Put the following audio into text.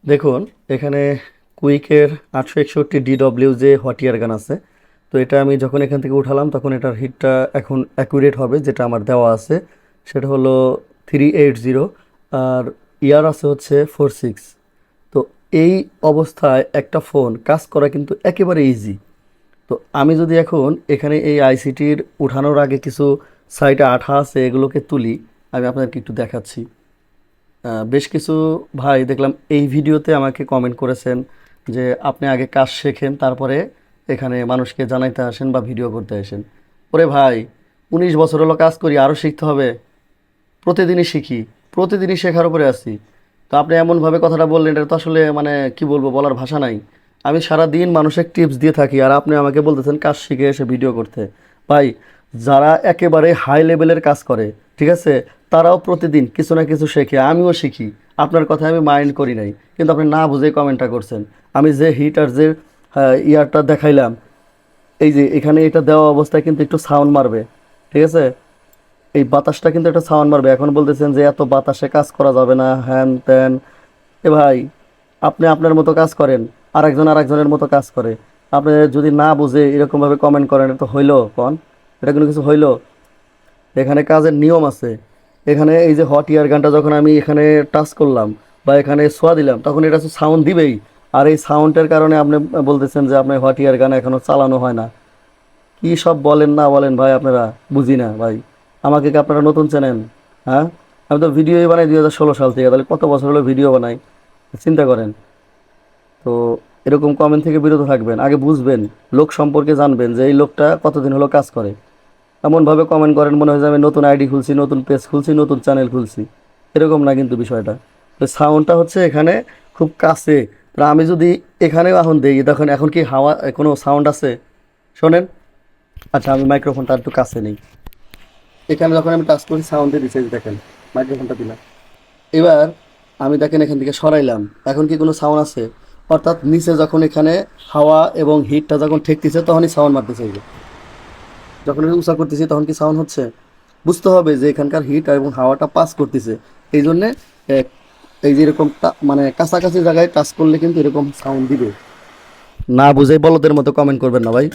দেখুন এখানে কুইকের 861 DW যে হট এয়ার গান আছে। তো এটা আমি যখন এখান থেকে উঠালাম তখন এটার হিটটা এখন অ্যাকুরেট হবে, যেটা আমার দেওয়া আছে সেটা হলো 380, আর ইয়ার আছে হচ্ছে 46। তো এই অবস্থায় একটা ফোন কাজ করা কিন্তু একেবারে ইজি। তো আমি যদি এখন এখানে এই আইসিটির উঠানোর আগে কিছু সাইডে আঠা আছে এগুলোকে তুলি, আমি আপনাদেরকে একটু দেখাচ্ছি। বেশ কিছু ভাই দেখলাম এই ভিডিওতে আমাকে কমেন্ট করেছেন যে আপনি আগে কাজ শেখেন তারপরে এখানে মানুষকে জানাইতে আসেন বা ভিডিও করতে আসেন। ওরে ভাই, 19 বছর হলো কাজ করি, আরও শিখতে হবে? প্রতিদিনই শিখি, প্রতিদিনই শেখার উপরে আছি। তো আপনি এমনভাবে কথাটা বললেন, এটা তো আসলে মানে কি বলবো, বলার ভাষা নাই। আমি সারা দিন মানুষের টিপস দিয়ে থাকি আর আপনি আমাকে বলতেছেন কাজ শিখে এসে ভিডিও করতে। ভাই, যারা একেবারে হাই লেভেলের কাজ করে, ঠিক আছে, তারাও প্রতিদিন কিছু না কিছু শেখে, আমিও শিখি। আপনার কথা আমি মাইন্ড করি নাই, কিন্তু আপনি না বুঝেই কমেন্টটা করছেন। আমি যে হিট আর যে ইয়ারটা দেখাইলাম, এই যে এখানে এটা দেওয়া অবস্থায় কিন্তু একটু সাউন্ড মারবে, ঠিক আছে, এই বাতাসটা কিন্তু একটা সাউন্ড মারবে। এখন বলতেছেন যে এত বাতাসে কাজ করা যাবে না, হ্যান ত্যান। এ ভাই, আপনি আপনার মতো কাজ করেন, আরেকজন আরেকজনের মতো কাজ করে। আপনি যদি না বুঝে এরকমভাবে কমেন্ট করেন, এটা তো হইলো কন? এটা কোনো কিছু হইলো? এখানে কাজের নিয়ম আছে। এখানে এই যে হট ইয়ার গানটা যখন আমি এখানে টাচ করলাম বা এখানে ছোঁয়া দিলাম, তখন এটা তো সাউন্ড দিবেই। আর এই সাউন্ডের কারণে আপনি বলতেছেন যে আপনার হট ইয়ার গান এখনও চালানো হয় না। কি সব বলেন না বলেন ভাই, আপনারা বুঝি না ভাই। আমাকে কি আপনারা নতুন চেনেন? হ্যাঁ, আমি তো ভিডিওই বানাই 2016 সাল থেকে, তাহলে কত বছর হলো ভিডিও বানাই, চিন্তা করেন। তো এরকম কমেন্ট থেকে বিরত থাকবেন, আগে বুঝবেন, লোক সম্পর্কে জানবেন যে এই লোকটা কতদিন হলো কাজ করে। এমনভাবে কমেন্ট করেন মনে হয় যে আমি নতুন আইডি খুলছি, নতুন পেজ খুলছি, নতুন চ্যানেল খুলছি। এরকম না কিন্তু বিষয়টা। তো সাউন্ডটা হচ্ছে এখানে খুব কাছে। তো আমি যদি এখানেও এখন দিই, দেখেন এখন কি হাওয়া কোনো সাউন্ড আছে? শোনেন। আচ্ছা, আমি মাইক্রোফোনটা একটু কাছে নেই। এখানে যখন আমি টাচ করি সাউন্ড দিয়ে দিচ্ছে, এই যে দেখেন মাইক্রোফোনটা দিলাম। এবার আমি দেখেন এখান থেকে সরাইলাম, এখন কি কোনো সাউন্ড আছে? অর্থাৎ নিচে যখন এখানে হাওয়া এবং হিটটা যখন ঠেকতেছে তখনই সাউন্ড মারতেছে। এই যে যখন আমি উঁচা করতেছি তখন কি সাউন্ড হচ্ছে? বুঝতে হবে যে এখানকার হিট এবং হাওয়াটা পাস করতেছে। এই জন্যে এই যে এরকম মানে কাছাকাছি জায়গায় টাচ করলে কিন্তু এরকম সাউন্ড দিবে। না বুঝে বলদের মতো কমেন্ট করবেন না ভাই।